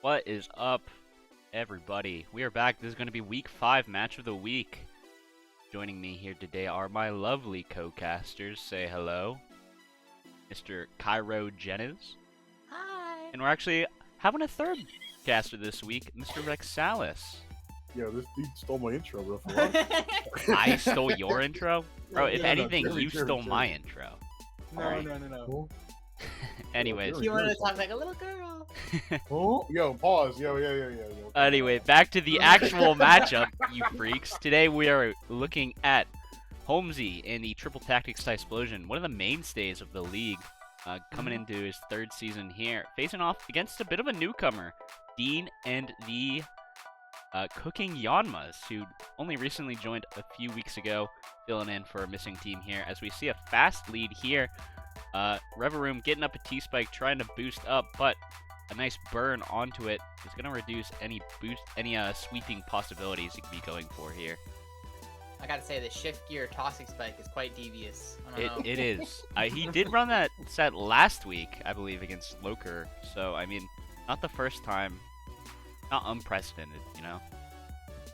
What is up, everybody? We are back. This is going to be week 5 match of the week. Joining me here today are my lovely co-casters. Say hello. Mr. Kyrogeniz. Hi. And we're actually having a third caster this week, Mr. Rexalis. Yo, this dude stole my intro real for I stole your intro? Bro, if Yeah, no, anything, Jeremy, you Jeremy, stole Jeremy. my intro. No, Alright. no. Anyways. You wanted to talk like a little girl. Oh, yo, pause. Yo. Anyway, back to the actual matchup, you freaks. Today we are looking at Holmsey in the Triple Tactics Typhlosion, one of the mainstays of the league, coming into his 3rd season here, facing off against a bit of a newcomer, Dean and the Cooking Yanmas, who only recently joined a few weeks ago, filling in for a missing team here, as we see a fast lead here. Reveroom getting up a T-Spike, trying to boost up, but a nice burn onto it is going to reduce any sweeping possibilities he could be going for here. I gotta say, the shift gear toxic spike is quite devious. I don't know. It is. He did run that set last week, I believe, against Loker, so, I mean, not the first time. Not unprecedented, you know?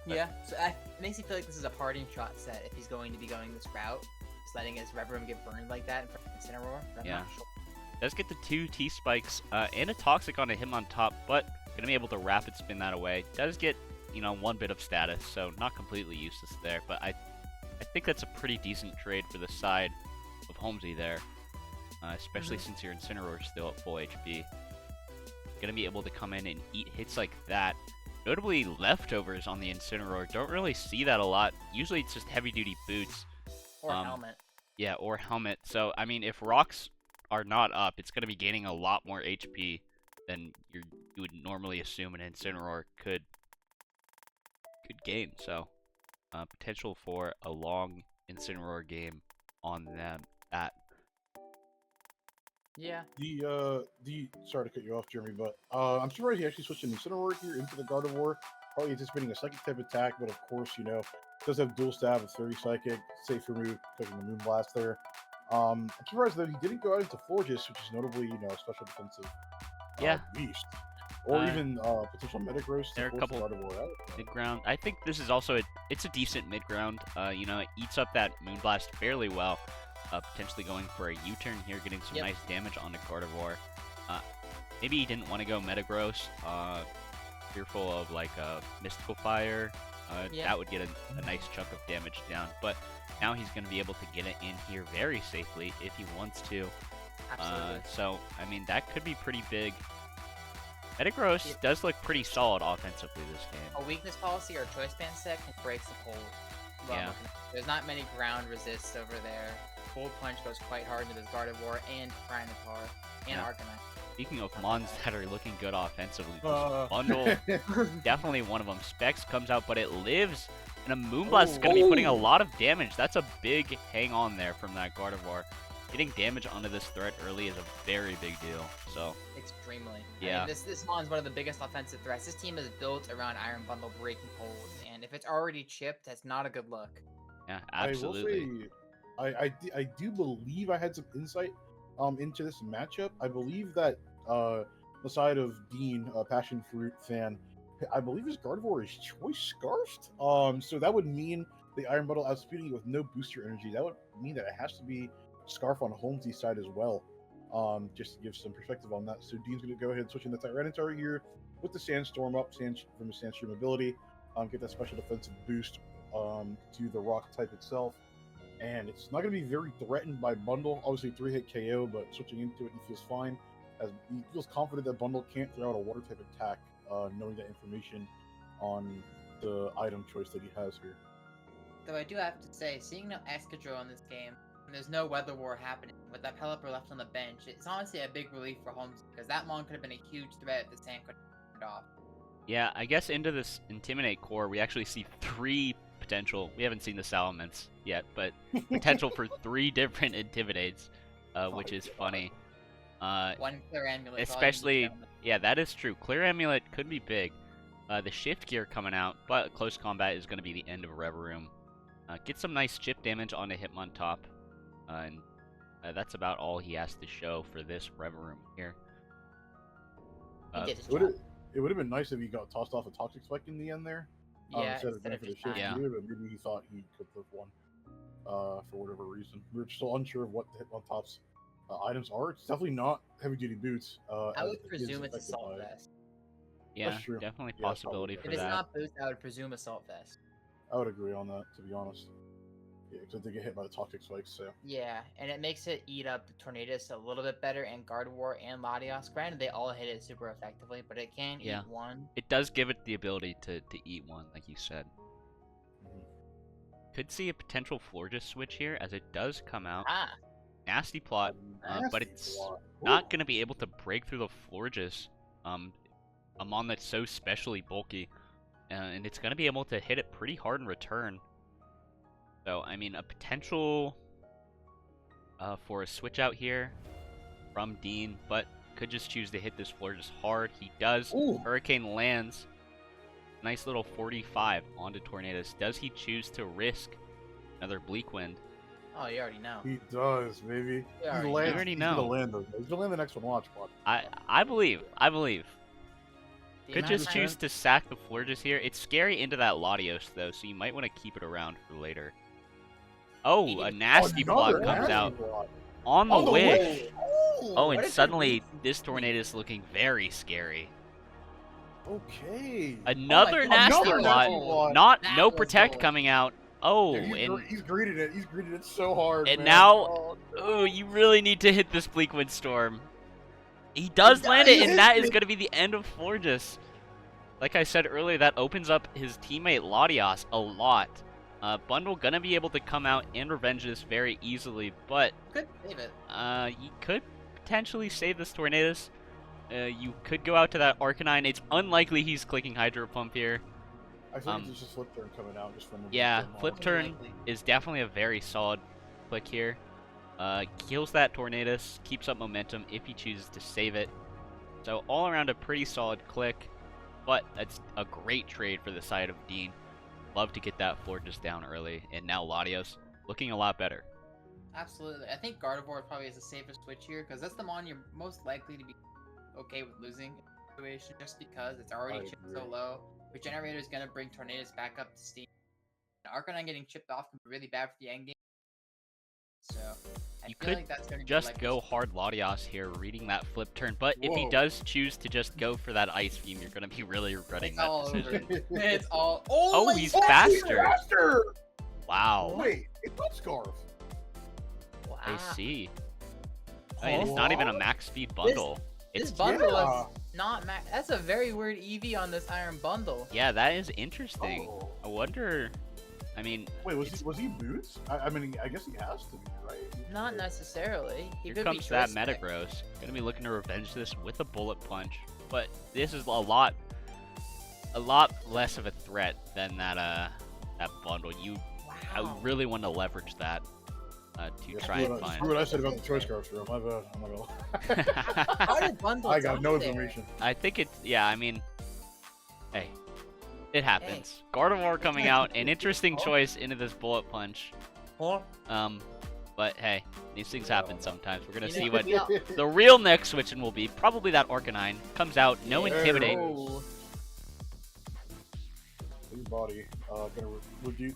Yeah, so it makes me feel like this is a parting shot set if he's going to be going this route. Just letting his Reverum get burned like that in front of Incineroar. I'm Yeah. not sure. Does get the 2 T-Spikes and a Toxic on him on top, but gonna be able to rapid spin that away. Does get, you know, 1 bit of status, so not completely useless there, but I think that's a pretty decent trade for the side of Holmesy there, especially since your Incineroar's still at full HP. Gonna be able to come in and eat hits like that. Notably, leftovers on the Incineroar, don't really see that a lot. Usually it's just heavy-duty boots. Or helmet. Yeah, or helmet. So, I mean, if rocks are not up, it's going to be gaining a lot more HP than you would normally assume an Incineroar could gain. So, potential for a long Incineroar game on that. Yeah. Sorry to cut you off, Jeremy, but I'm surprised he actually switched an Incineroar here into the Gardevoir. Probably anticipating a psychic type attack, but of course, you know, does have dual stab with 30 psychic, safe remove, cooking the Moonblast there. I'm surprised that he didn't go out into Forges, which is notably, you know, a special defensive beast. Or even potential Metagross. There are a couple mid-ground. I think this is also it's a decent mid-ground. You know, it eats up that Moonblast fairly well. Potentially going for a U-turn here, getting some nice damage on the Gardevoir. Maybe he didn't want to go Metagross. Fearful of like a Mystical Fire. That would get a nice chunk of damage down. But now he's going to be able to get it in here very safely if he wants to. Absolutely. So, I mean, that could be pretty big. Metagross does look pretty solid offensively this game. A weakness policy or choice band set can break the hold. Yeah. There's not many ground resists over there. Cold Punch goes quite hard into this Gardevoir and Primatar and Arcanine. Speaking of mons that are looking good offensively, this Bundle, definitely one of them. Specs comes out, but it lives, and a Moonblast is going to be putting a lot of damage. That's a big hang on there from that Gardevoir. Getting damage onto this threat early is a very big deal. So Extremely. Yeah. I mean, this Mon's one of the biggest offensive threats. This team is built around Iron Bundle breaking hold, and if it's already chipped, that's not a good look. Yeah, absolutely. I will say, I do believe I had some insight into this matchup. I believe that the side of Dean, a Passion Fruit fan, I believe his Gardevoir is Choice Scarfed. So that would mean the Iron Bundle outspeeding it with no booster energy. That would mean that it has to be Scarf on Holmesey's side as well. Just to give some perspective on that. So Dean's going to go ahead and switch in the Tyranitar here with the Sandstorm up, from the Sandstorm ability, get that special defensive boost to the rock type itself. And it's not going to be very threatened by Bundle. Obviously 3-hit KO, but switching into it, he feels fine. As he feels confident that Bundle can't throw out a water type attack, knowing that information on the item choice that he has here. Though I do have to say, seeing no Excadrill in this game, and there's no Weather War happening, with that Pelipper left on the bench, it's honestly a big relief for Holmes, because that Mon could have been a huge threat if the Sand could have turned off. Yeah, I guess into this Intimidate core, we actually see 3 potential. We haven't seen the Salamence yet, but potential for 3 different Intimidates, which is funny. One Clear Amulet. Especially, yeah, that is true. Clear Amulet could be big. The Shift Gear coming out, but Close Combat is going to be the end of Reveroom. Get some nice chip damage onto Hitmontop, and that's about all he has to show for this Reveroom here. It would have been nice if he got tossed off a toxic spike in the end there. Yeah, Instead of instead going of for the just shift dying. here, but maybe he thought he could live one. For whatever reason, we're still unsure of what the Hitmontop's items are. It's definitely not heavy duty boots. I as would it is presume it's affected assault by- vest. Yeah, That's true. definitely Yeah, that's possibility probably for If it's that. not boots, I would presume assault vest. I would agree on that, to be honest. Yeah, because they get hit by the toxic spikes, so. Yeah, and it makes it eat up the Tornadus a little bit better, and Gardevoir and Latios. Granted, they all hit it super effectively, but it can Yeah. eat one. It does give it the ability to eat one, like you said. Could see a potential Florges switch here, as it does come out. Ah, Nasty plot, but Nasty it's plot. not Ooh. going to be able to break through the Florges. A mon that's so specially bulky, and it's going to be able to hit it pretty hard in return. So, I mean, a potential for a switch out here from Dean, but could just choose to hit this Florges hard. He does. Ooh. Hurricane lands. Nice little 45 onto Tornadus. Does he choose to risk another Bleak Wind? oh, you already know. He does, baby. You already You already He's know. gonna land those. He's gonna land the next one. Watch. I believe. The Could amount just of choose time- to sack the Florges here. It's scary into that Latios, though, so you might want to keep it around for later. Oh, a nasty block Another comes nasty out block. on the On the wish. way. Oh, What and if it suddenly leads- this Tornadus looking very scary. Okay. Another God, nasty another block. nasty block. Not That no was protect gold. coming out. Oh, Dude, and he's greeted it. He's greeted it so hard. and man. now- Oh, oh, you really need to hit this Bleak Wind Storm. He does Yeah, land he it, and hits that is it. going to be the end of Florges. Like I said earlier, that opens up his teammate Latios a lot. Bundle gonna be able to come out and revenge this very easily, but Could save it. you could potentially save this Tornadus. You could go out to that Arcanine. It's unlikely he's clicking Hydro Pump here. I think um, it's just a flip turn coming out just from the Yeah, from flip all- turn Unlikely. is definitely a very solid click here. Kills that Tornadus, keeps up momentum if he chooses to save it. So all around a pretty solid click, but that's a great trade for the side of Dean. Love to get that Florges down early, and now Latios looking a lot better. Absolutely. I think Gardevoir probably is the safest switch here, because that's the mon you're most likely to be okay with losing in this situation, just because it's already I chipped so agree. low. Regenerator is going to bring Tornadus back up to steam. Arcanine getting chipped off can be really bad for the end game. So, I You feel could like that's going to Just go hard Latios here, reading that flip turn, but if he Whoa. does choose to just go for that Ice Beam, you're going to be really regretting It's that all over. decision. It's all. Oh, my he's God! faster. Faster! Wow, Wait, it's not Scarf. Wow. I see. I mean, it's not even a max speed bundle. This It's bundle yeah. is not max. That's a very weird EV on this Iron Bundle. yeah, that is interesting. Oh. I wonder. I mean, Wait, it's- was he boots? I mean, I guess he has to be, right? Not necessarily. He here could comes be that choice spec. Metagross. Gonna be looking to revenge this with a bullet punch, but this is a lot less of a threat than that bundle. I Wow. really want to leverage that to Yeah, try and screw find. what I said about the choice scarves, bro. My bad. I'm not gonna How did bundle I got no there? information. I think it's, yeah, I mean, hey, it happens. Gardevoir coming out, an interesting choice into this bullet punch. Huh? But hey, these things happen sometimes. We're gonna You see know, what yeah. the real next switching will be. Probably that Arcanine comes out, no Yeah. intimidate. Oh. His body, gonna reduce.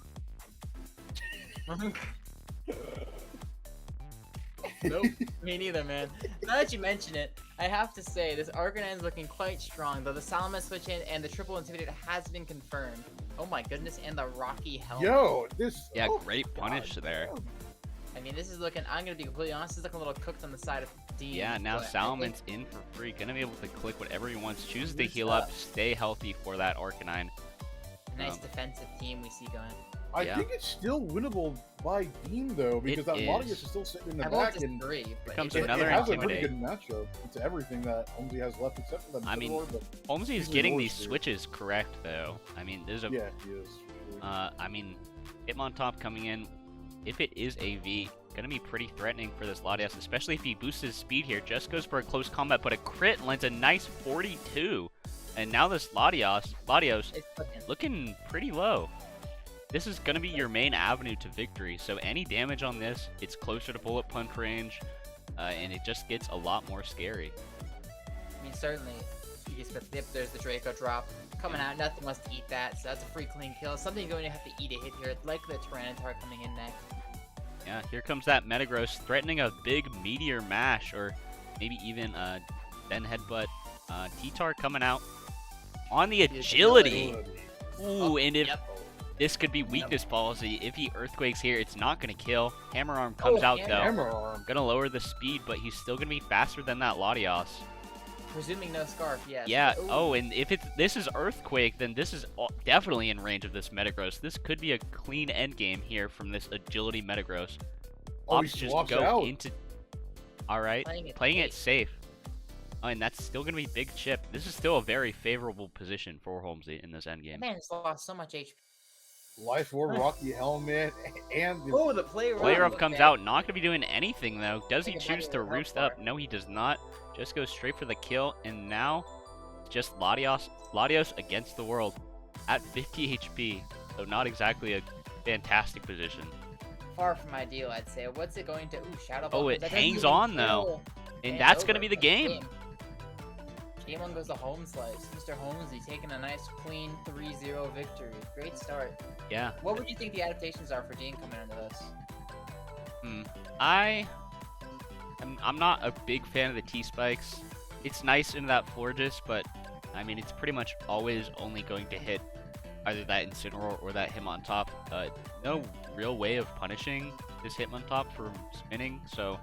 Nope, me neither, man. Now that you mention it, I have to say this Arcanine's looking quite strong, though the Salaman switch in and the triple intimidator has been confirmed. Oh my goodness, and the Rocky helmet. Yo, this. Yeah, oh, great punish God there. damn. I mean, this is looking. I'm gonna be completely honest. This is looking a little cooked on the side of Dean. Yeah, now but I Salaman's think in for free. Gonna be able to click whatever he wants. Chooses to Good heal stuff. up, stay healthy for that Arcanine. a nice Um, defensive team we see going. I Yeah. think it's still winnable by Dean though, because that is. Latios is still sitting in the I won't back and disagree, but comes it, another it has a intimidate. pretty good matchup. It's everything that Holmsey has left except for that I mean, Matador, but Holmesy is Usually getting yours, these dude. switches correct though. I mean, there's a yeah, he is. I mean, Hitmontop coming in, if it is AV, gonna be pretty threatening for this Latios, especially if he boosts his speed here. Just goes for a close combat, but a crit lands a nice 42. And now this Latios it's looking. looking pretty low. This is gonna be your main avenue to victory, so any damage on this, it's closer to bullet punch range, and it just gets a lot more scary. I mean, certainly, Kyrogeniz, but yep, there's the Draco drop. Coming out, nothing wants to eat that, so that's a free clean kill. Something you're going to have to eat a hit here, like the Tyranitar coming in next. Yeah, here comes that Metagross threatening a big Meteor Mash, or maybe even then Headbutt. T-Tar coming out on the agility. Ooh, and if this could be weakness policy, if he Earthquakes here, it's not going to kill. Hammer Arm comes out though. Hammer Arm. Gonna lower the speed, but he's still gonna be faster than that Latios. Presuming no Scarf, yes. Yeah. Ooh. Oh, and if this is Earthquake, then this is definitely in range of this Metagross. This could be a clean endgame here from this agility Metagross. Oh, he Opts just swaps go out. into. All right, playing it safe. Oh, and that's still gonna be big chip. This is still a very favorable position for Holmsey in this endgame. That man has lost so much HP. Life Orb, Rocky Helmet, and the Oh, the Player Player Up Up comes okay. out, not gonna be doing anything though. Does he Think about choose it to with health roost bar. up? No, he does not. Just goes straight for the kill, and now just Latios against the world at 50 HP. So not exactly a fantastic position. Far from ideal, I'd say. What's it going to? Ooh, Shadow Oh, Ball. it That doesn't hangs even on, though. kill. And it's that's gonna over. be the That's game. Game 1 goes to Home Slice. Mr. Holmesy taking a nice clean 3-0 victory. Great start. Yeah. What would you think the adaptations are for Dean coming into this? I'm not a big fan of the T-Spikes. It's nice in that Florges, but I mean, it's pretty much always only going to hit either that Incineroar or that Hitmontop. No real way of punishing this Hitmontop from spinning, so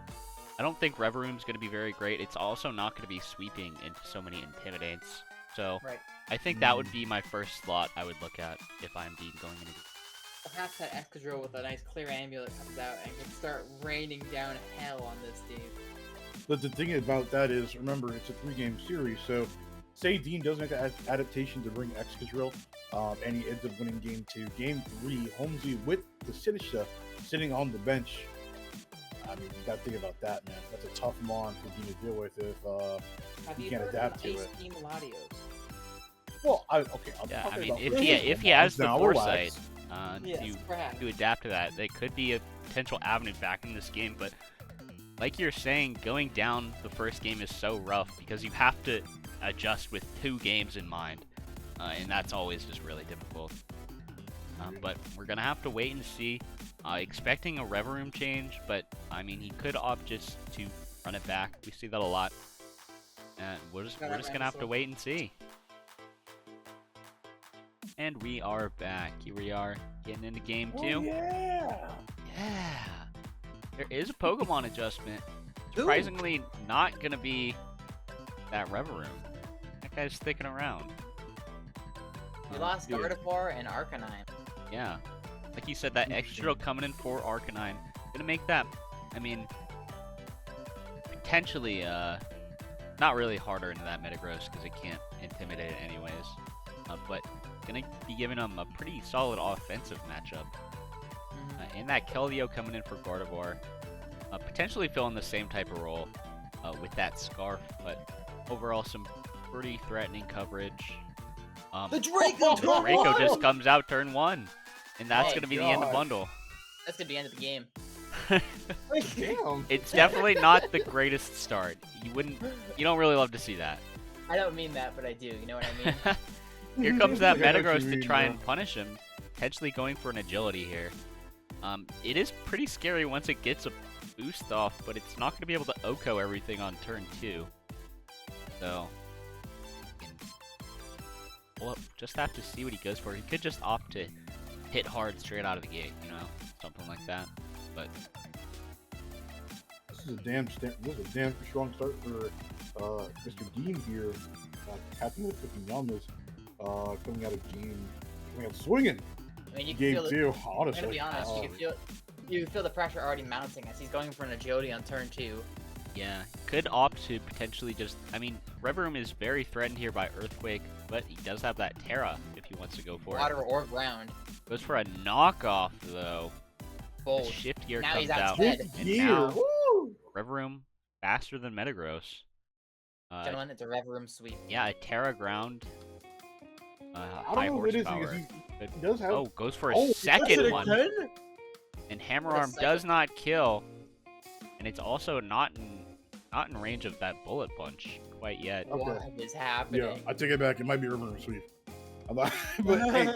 I don't think Reveroom's going to be very great. It's also not going to be sweeping into so many Intimidates. So Right. I think that would be my first slot I would look at if I'm Dean going into. Perhaps that Excadrill with a nice clear amulet comes out and can start raining down hell on this team. But the thing about that is, remember, it's a 3-game series, so say Dean doesn't have adaptation to bring Excadrill, and he ends up winning game 2. Game 3, Holmesy with the Sinisha sitting on the bench. I mean, you gotta think about that, man. That's a tough mon for Dean to deal with if Have you you can't heard adapt of to Ice it. Team Latios? Well, I'm Yeah, I talking mean, about if he has the now, foresight relax. Yes, perhaps. to adapt to that, they could be a potential avenue back in this game. But like you're saying, going down the first game is so rough because you have to adjust with 2 games in mind, and that's always just really difficult. But we're gonna have to wait and see. Expecting a Reveroom change, but I mean, he could opt just to run it back. We see that a lot, and we're just gonna have to wait and see. And we are back. Here we are getting into game 2. Oh, yeah. Yeah. There is a Pokemon adjustment. Surprisingly, not gonna be that Reveroom. That guy's sticking around. We lost yeah. Gardevoir and Arcanine. Yeah. Like you said, that extra coming in for Arcanine. Gonna make that, I mean, potentially, not really harder into that Metagross because it can't intimidate it anyways. But gonna be giving him a pretty solid offensive matchup. And that Keldeo coming in for Gardevoir. Potentially filling the same type of role with that Scarf, but overall some pretty threatening coverage. The Draco! Draco just comes out turn 1. And that's Oh, going to be the end of God. bundle. That's gonna be the end of the game. Damn. It's definitely not the greatest start. You don't really love to see that. I don't mean that, but I do. You know what I mean? Here comes that I know what Metagross you to mean, try yeah. and punish him, potentially going for an agility here. It is pretty scary once it gets a boost off, but it's not going to be able to OHKO everything on turn 2. So, we'll just have to see what he goes for. He could just opt to hit hard straight out of the gate, you know, something like that. But This is a damn strong start for Mr. Dean here. Captain with Cooking Yanmas coming out swinging. I mean, you can Game feel it. 2, I'm honestly. gonna be honest. You can feel the pressure already mounting as he's going for an agility on turn 2. yeah, could opt to potentially just, I mean, Reveroom is very threatened here by Earthquake, but he does have that Terra if he wants to go for Water it. or ground. Goes for a knockoff though. The Bold. shift gear Now comes he's out. outside. And Gear. now Woo! Reveroom faster than Metagross. Gentlemen, it's a Reveroom sweep. Yeah, a Terra ground. I High don't know what it is horsepower. because he does have. Oh, goes for a Oh, second one. again? And Hammer For a Arm second. does not kill. And it's also not in range of that Bullet Punch. quite yet. Okay. What is happening? Yeah, I take it back. It might be River Sweep. I'm not, but hey,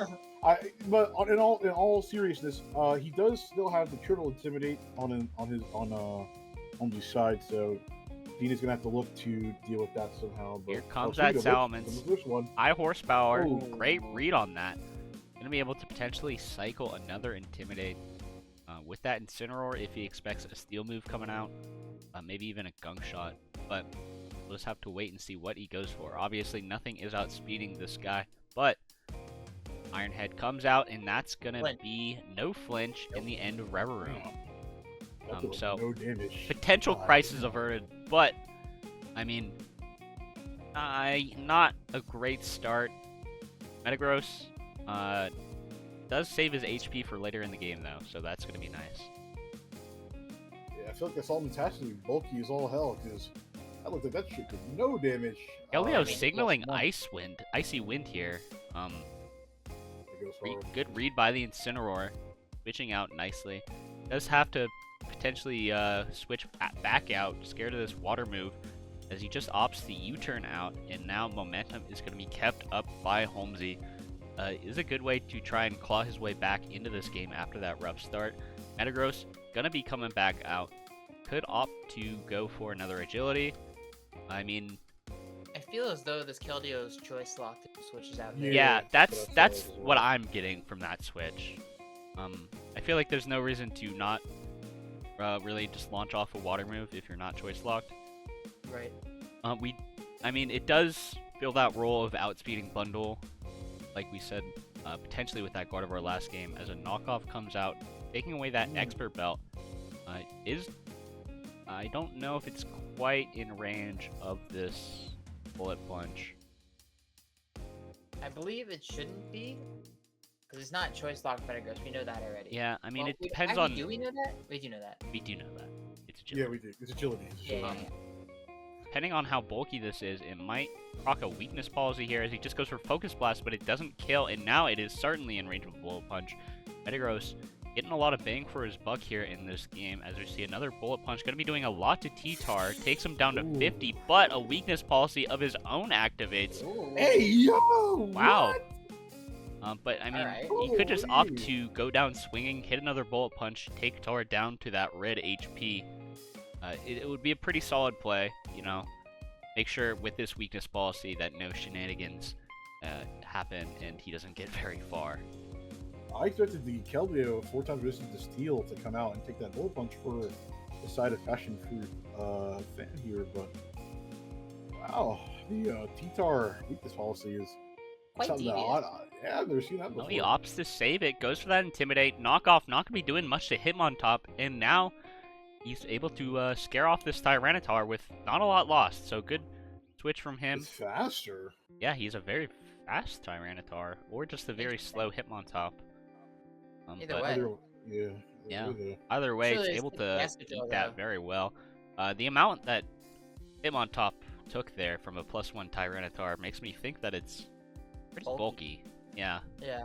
in all seriousness, he does still have the triple intimidate on Holmes's side, so Dean is gonna have to look to deal with that somehow. But Here comes that Salamence. This one. High horsepower. Ooh. Great read on that. Gonna be able to potentially cycle another intimidate with that Incineroar if he expects a steel move coming out, maybe even a gunk shot. But we'll just have to wait and see what he goes for. Obviously, nothing is outspeeding this guy, but Iron Head comes out, and that's gonna be no flinch in the end of Reverie. So no damage. Potential crisis averted, but I mean, not a great start. Metagross does save his HP for later in the game though, so that's gonna be nice. Yeah, I feel like this Almond has to be bulky as all hell, because I looked at that shit with no damage. Galio's signaling icy wind here. Good read by the Incineroar, switching out nicely. Does have to potentially switch back out, scared of this water move, as he just opts the U-turn out, and now momentum is going to be kept up by Holmsey. Is a good way to try and claw his way back into this game after that rough start. Metagross gonna be coming back out. Could opt to go for another agility. I mean, I feel as though this Keldio's choice lock switches out there. yeah, that's what I'm getting from that switch. I feel like there's no reason to not really just launch off a water move if you're not choice locked. Right. I mean, it does fill that role of outspeeding bundle, like we said, potentially with that Gardevoir last game, as a knockoff comes out, taking away that expert belt. I don't know if it's quite in range of this bullet punch. I believe it shouldn't be, because it's not choice locked Metagross. We know that already. Yeah, I mean, Well, it depends actually, on. Do we know that? We do know that. We do know that. It's agility. Yeah, we do. It's agility. Yeah. Depending on how bulky this is, it might proc a weakness policy here as he just goes for Focus Blast, but it doesn't kill, and now it is certainly in range of a Bullet Punch. Metagross getting a lot of bang for his buck here in this game, as we see another Bullet Punch. Going to be doing a lot to T-Tar, takes him down to 50, but a weakness policy of his own activates. Hey, yo! Wow. What? But, I mean, Alright. he could just opt to go down swinging, hit another Bullet Punch, take Tar down to that red HP. It would be a pretty solid play, you know. Make sure with this weakness policy that no shenanigans happen and he doesn't get very far. I expected the Keldeo 4 times resistant to steel to come out and take that bullet punch for the side of Passion Fruit fan here, but wow, the T-Tar weakness policy is Quite something that devious. yeah, I've never seen that before. Well, he opts to save it, goes for that Intimidate, knockoff, not going to be doing much to Hitmontop, and now he's able to scare off this Tyranitar with not a lot lost, so good switch from him. It's faster. Yeah, he's a very fast Tyranitar, or just a very slow Hitmontop. Either But way. Yeah. Either way, Surely it's it's able the to best eat Hitmontop, that though. very well. The amount that Hitmontop took there from a +1 Tyranitar makes me think that it's pretty bulky. Yeah. Yeah.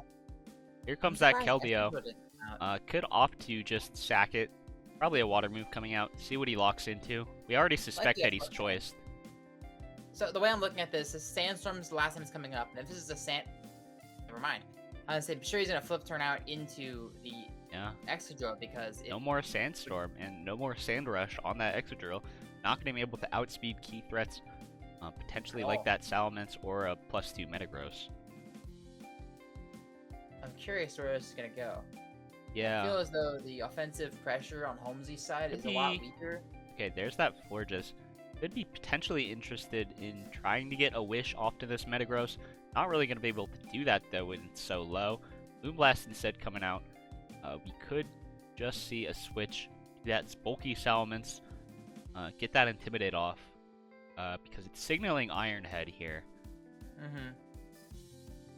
Here comes that Surprised Keldeo. Eskimo didn't come out. Could opt to just sack it. Probably a water move coming out. See what he locks into. We already suspect the that he's approach. choiced. So the way I'm looking at this is Sandstorm's the last time it's coming up, and if this is a sand, never mind. I'm sure he's gonna flip turn out into the Yeah. Excadrill because it, No more Sandstorm and no more Sand Rush on that Excadrill. Not going to be able to outspeed key threats. Potentially like that Salamence or a +2 Metagross. I'm curious where this is gonna go. I Yeah. feel as though the offensive pressure on Holmes's side Could is a lot be- weaker. Okay, there's that Florges. Could be potentially interested in trying to get a Wish off to this Metagross. Not really going to be able to do that though when it's so low. Moonblast instead coming out. We could just see a switch to that bulky Salamence. Get that Intimidate off. Because it's signaling Iron Head here.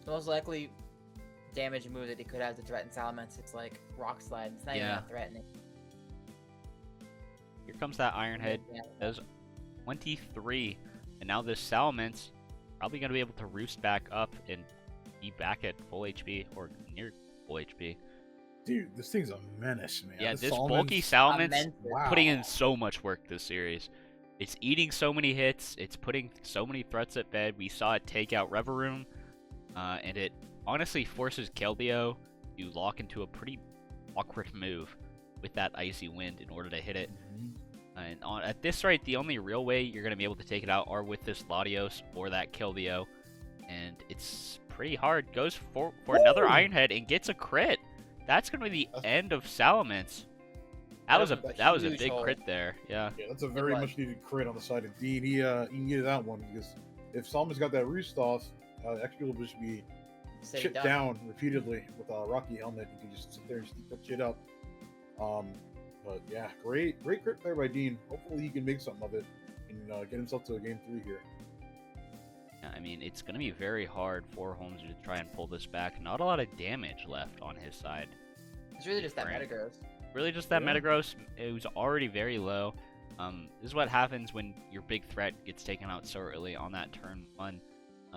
Most likely damage move that he could have to threaten Salamence. It's like Rock Slide. It's not even Yeah. that threatening. Here comes that Iron Head. Yeah. Does 23. And now this Salamence probably going to be able to roost back up and be back at full HP or near full HP. Dude, this thing's a menace, man. Yeah, this Salamence- bulky Salamence Immense. Wow. putting in so much work this series. It's eating so many hits. It's putting so many threats at bed. We saw it take out Reverum, and it honestly forces Keldeo to lock into a pretty awkward move with that Icy Wind in order to hit it. And at this rate, the only real way you're going to be able to take it out are with this Latios or that Keldeo. And it's pretty hard. Goes for another Iron Head and gets a crit. That's going to be the end of Salamence. That was a big crit there. Yeah. Yeah, that's a very much needed crit on the side of Dean. He needed that one because if Salamence got that roost off, XP will just be chipped down repeatedly with a Rocky Helmet. You can just sit there and sneak that shit up. But yeah, great crit there by Dean. Hopefully he can make something of it and get himself to a game 3 here. Yeah, I mean, it's going to be very hard for Holmsey to try and pull this back. Not a lot of damage left on his side. It's really just that Metagross. Really just that Metagross. It was already very low. This is what happens when your big threat gets taken out so early on that turn 1.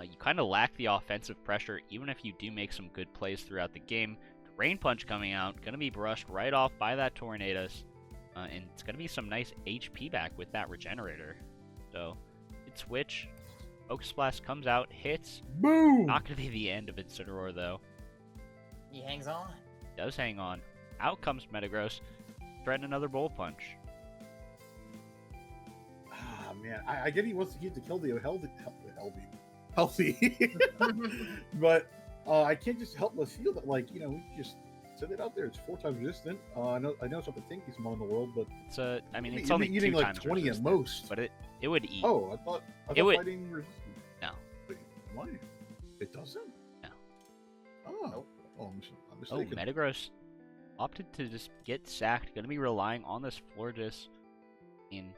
You kind of lack the offensive pressure, even if you do make some good plays throughout the game. Rain Punch coming out, going to be brushed right off by that Tornadus, and it's going to be some nice HP back with that Regenerator. So, good switch. Focus Blast comes out, hits. Boom! Not going to be the end of Incineroar, though. He hangs on. Does hang on. Out comes Metagross, threaten another Bolt Punch. Ah, man. I get he wants to keep the Keldeo healthy. But I can't just help but feel that, like, you know, we just set it out there. It's 4 times resistant. I know it's not the tankiest mon in the world, but it's I mean, it's only 2 eating like times 20 resistant, at most. but it would eat. Oh, I thought fighting resistant. No. Wait, why? It doesn't? No. Oh. Nope. Oh, I'm Oh, mistaken. Metagross opted to just get sacked. Going to be relying on this Florges. And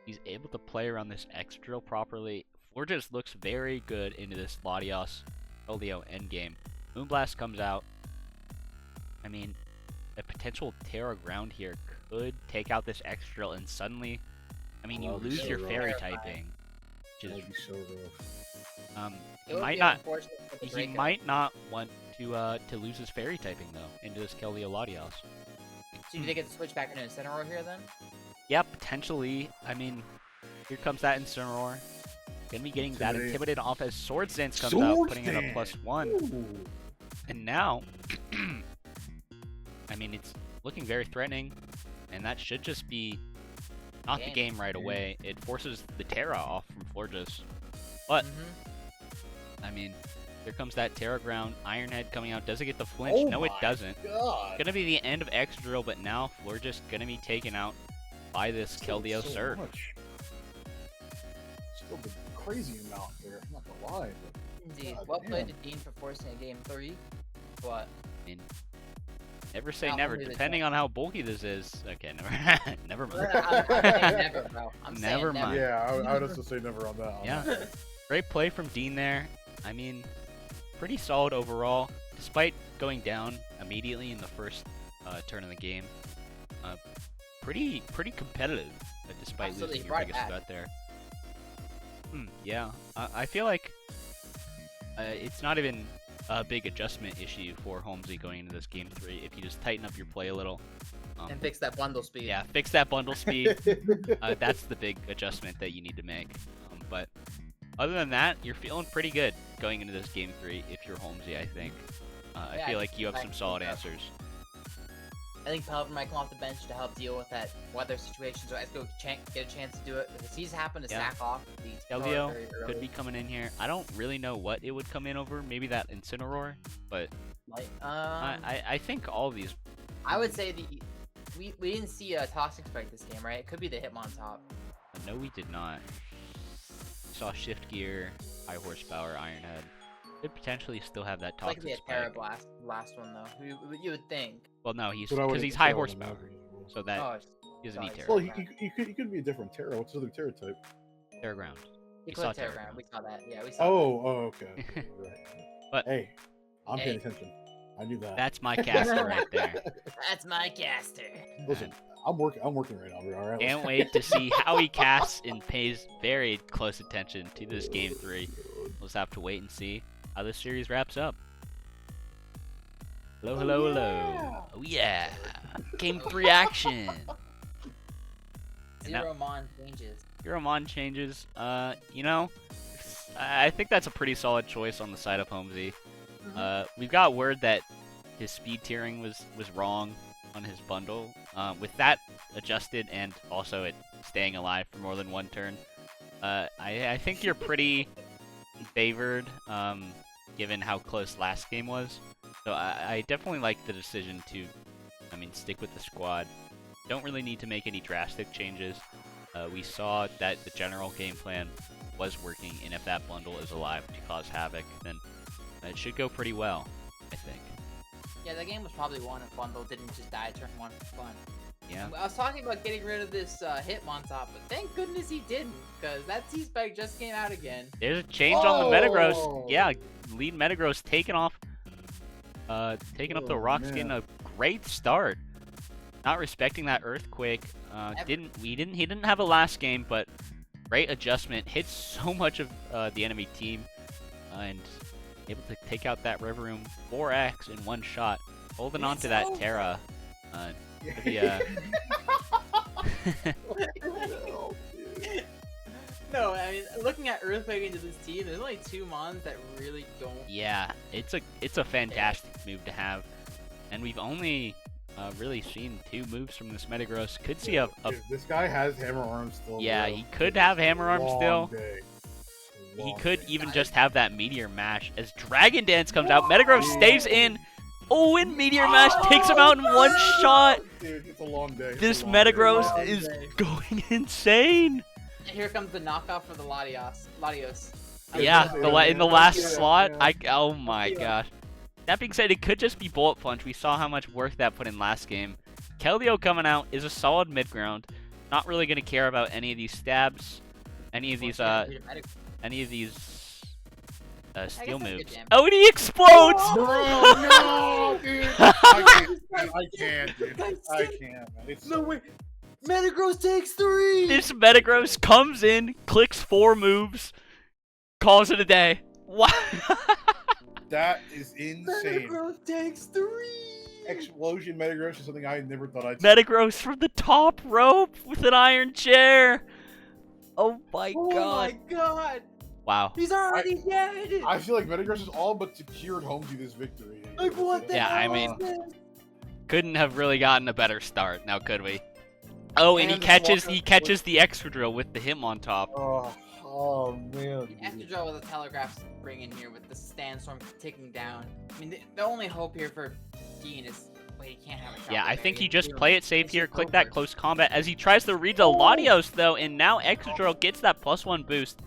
he's able to play around this X drill properly. Florges looks very good into this Latios Keldeo endgame. Moonblast comes out. I mean, a potential Terra Ground here could take out this X drill, and suddenly, I mean, you lose your Fairy typing. Which That'd be so rough. He might not want to lose his Fairy typing though into this Keldeo Latios. So do they get to switch back into Incineroar here then? Yeah, potentially. I mean, here comes that Incineroar. Gonna be getting that Intimidate off as Swords Dance comes out, putting in a +1. Ooh. And now, I mean, it's looking very threatening, and that should just be not the game right away. It forces the Terra off from Florges. But, I mean, here comes that Terra Ground. Iron Head coming out. Does it get the flinch? Oh no, it doesn't. God. Gonna be the end of X Drill, but now Florges gonna be taken out by this Keldeo Surge. Still the crazy amount there. I'm not gonna lie. But Indeed. God Well damn. played to Dean for forcing a game 3. But I mean, never say Not never. only the Depending on how bulky this is. Okay, never mind. I'm saying never, bro. I'm saying Never mind. yeah, I would have to say never on that. Yeah, great play from Dean there. I mean, pretty solid overall, despite going down immediately in the first turn of the game. Pretty competitive, despite Absolutely, losing your right biggest back. threat there. Yeah, I feel like it's not even a big adjustment issue for Holmsey going into this game 3 if you just tighten up your play a little. and fix that bundle speed. Yeah, fix that bundle speed. That's the big adjustment that you need to make. But other than that, you're feeling pretty good going into this game 3 if you're Holmesy, I think. I feel like you have some solid answers. I think Pelipper might come off the bench to help deal with that weather situation, so Esco get a chance to do it. Because he's happened to sack off the Keldeo could be coming in here. I don't really know what it would come in over. Maybe that Incineroar, but I think all of these. I would say we didn't see a Toxic Spike this game, right? It could be the Hitmontop. No, we did not. We saw Shift Gear, High Horsepower, Iron Head. Could potentially still have that It's like Toxic the Terra Spike. Blast, last one though. You would think. Well, no, he's But I because wouldn't he's High throw Horsepower, them over. so that Oh, he doesn't need sorry. Terra. Well, he could be a different Terra. What's the other Terra type? Terra Ground. he saw could Terra Terra Ground. We saw that. Yeah, we saw Okay. Right. But- hey, I'm paying Hey. attention. I knew that. That's my caster right there. that. That's my caster. Listen, I'm working right now. All right. Can't wait to see how he casts and pays very close attention to this game 3. We'll just have to wait and see how this series wraps up. Hello, hello. Oh yeah! Game 3 action! Zero Mon changes. Hiromon changes. You know, I think that's a pretty solid choice on the side of Holmsey. We've got word that his speed tiering was wrong on his bundle. With that adjusted and also it staying alive for more than one turn, I think you're pretty favored, given how close last game was. So I definitely like the decision to, stick with the squad. Don't really need to make any drastic changes. We saw that the general game plan was working, and if that bundle is alive to cause havoc, then it should go pretty well, I think. Yeah, that game was probably won if bundle didn't just die turn 1 for fun. Yeah. I was talking about getting rid of this Hitmontop, but thank goodness he didn't, because that T-Spike just came out again. There's a change on the Metagross. Yeah, lead Metagross taking off. Taking up the rocks, getting a great start. Not respecting that earthquake. He didn't have a last game, but great adjustment. Hits so much of the enemy team, and able to take out that River Room 4x in one shot. Holding on to that Terra. No, looking at Earthquake into this team, there's only 2 Mons that really don't. Yeah, it's a fantastic move to have, and we've only really seen 2 moves from this Metagross. Could see a this guy has Hammer Arm still. yeah, bro. he could have Hammer Arm still. He could Day. even just have that Meteor Mash as Dragon Dance comes out. Metagross stays in. Oh, and Meteor Mash takes him out in one shot. Dude, it's a long day. This Metagross is going insane. And here comes the knockoff for the Latios. Yeah, in the last slot, oh my gosh. That being said, it could just be Bullet Punch. We saw how much work that put in last game. Keldeo coming out is a solid mid ground. Not really gonna care about any of these stabs, any of these steel moves. Oh, and he explodes! Bro, no, dude. I can't, dude. I can't, man. No way. Metagross takes 3! This Metagross comes in, clicks 4 moves, calls it a day. What? That is insane. Metagross takes 3! Explosion Metagross is something I never thought I'd see. Metagross from the top rope with an iron chair. Oh my Oh god. my god! Wow. He's already dead! I feel like Metagross is all but secured Holmesy this victory. Like, what the Yeah, hell I mean- is this? Couldn't have really gotten a better start, now could we? Oh, and he And the catches Walker- the extra drill with the Hitmon top. Oh man. After draw with a telegraph spring in here with the Sandstorm ticking down. The only hope here for Dean is, wait, he can't have a shot. Yeah, I there. think He- you just he- play it safe he here, should click go that for it. close combat as he tries to read the Latios though, and now extra drill gets that +1 boost.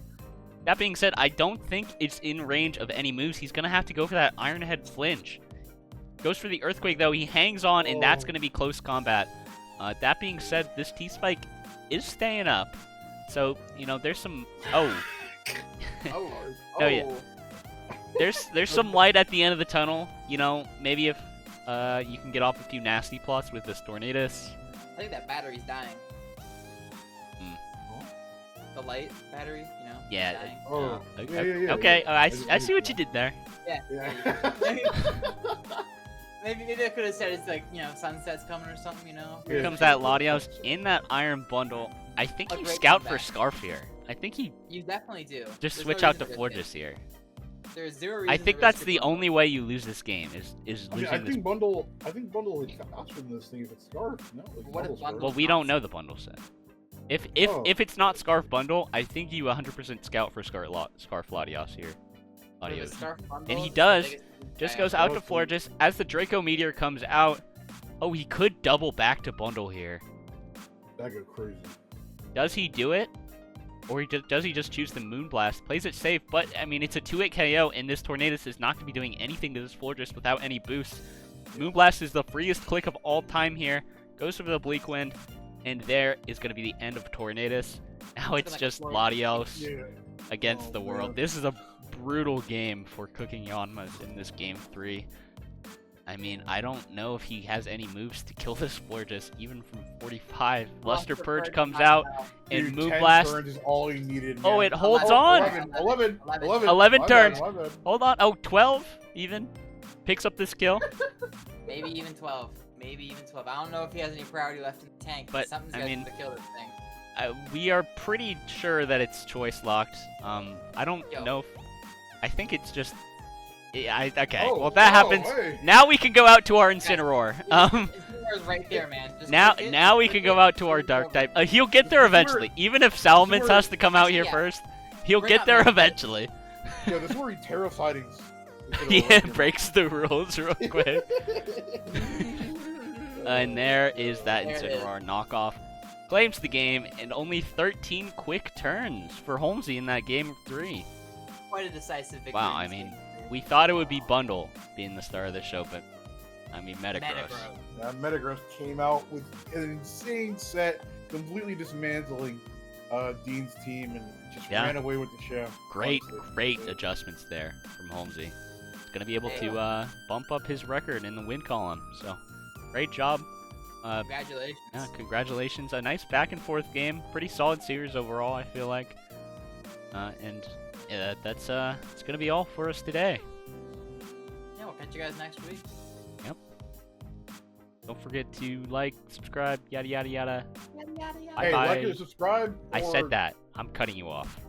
That being said, I don't think it's in range of any moves. He's gonna have to go for that Iron Head flinch. Goes for the Earthquake though, he hangs on, and that's gonna be close combat. That being said, this T-Spike is staying up. So, there's some... Oh. Oh, yeah. There's some light at the end of the tunnel. Maybe if you can get off a few nasty plots with this Tornadus. I think that battery's dying. The light battery, Yeah. dying. Oh. Okay, Yeah. okay, I see what you did there. Yeah. Maybe I could have said it's like, sunset's coming or something, Here Yeah. comes that Latios in that iron bundle. I think A you great scout for comeback. Scarf here. I think he You definitely do. just There's no switch out to reason risk it. Forges here. There's zero reason I to think risk that's it the bundle. only way you lose this game is I losing this. think bundle is faster than this thing if it's Scarf. No, like What if Bundle's bundle- Well, we don't know the bundle set. If it's not Scarf bundle, I think you 100% scout for Scarf Latios here. But if Latios. it's Scarf bundle, And he it's the does. biggest Just guy goes out out to Okay. Forges as the Draco Meteor comes out. Oh, he could double back to bundle here. That go crazy. Does he do it? Or does he just choose the Moonblast? Plays it safe, but, it's a 2-hit KO, and this Tornadus is not going to be doing anything to this Fortress without any boosts. Moonblast is the freest click of all time here. Goes for the Bleak Wind, and there is going to be the end of Tornadus. Now it's like a just floor. Latios Yeah. against Oh, the world. man. This is a brutal game for Cooking Yanmas in this game 3. I don't know if he has any moves to kill this Fortress, even from 45. Luster Purge comes out, and Dude, 10 Moonblast. turns is all he needed. Oh, man. it holds 11, on! 11 11 turns. My bad. Hold on. Oh, 12 even. Picks up this kill. Maybe even 12. Maybe even 12. I don't know if he has any priority left in the tank, But, something's I got mean, to kill this thing. we are pretty sure that it's choice locked. I don't know. I think it's just. Okay. Oh, well, that happens. hey. Now we can go out to our Incineroar. Incineroar's right there, man. Just Now click it, now we click can go it, out to click our it, dark click it. type. He'll get there This is where- eventually. Even if Salamence where- has to come out here Yeah. first, he'll Bring get up there Matt. eventually. Yeah, this is where he terrified Yeah, breaks the rules real quick. And there is that There it is. Incineroar knockoff. Claims the game, and only 13 quick turns for Holmsey in that game 3. Quite a decisive victory. Wow, in I this mean, game. we thought it would be Bundle being the star of the show, but I mean Metagross. Metagross came out with an insane set, completely dismantling Dean's team, and just Yeah. ran away with the show. Great, honestly. great adjustments there from Holmesy. He's gonna be able to bump up his record in the win column. So, great job. Congratulations. Yeah, congratulations. A nice back and forth game. Pretty solid series overall, I feel like. And yeah, that's it's gonna be all for us today. Yeah, we'll catch you guys next week. Don't forget to like, subscribe, yada yada yada. Yada, yada, yada. Bye Hey, bye. like and subscribe. I or- said that. I'm cutting you off.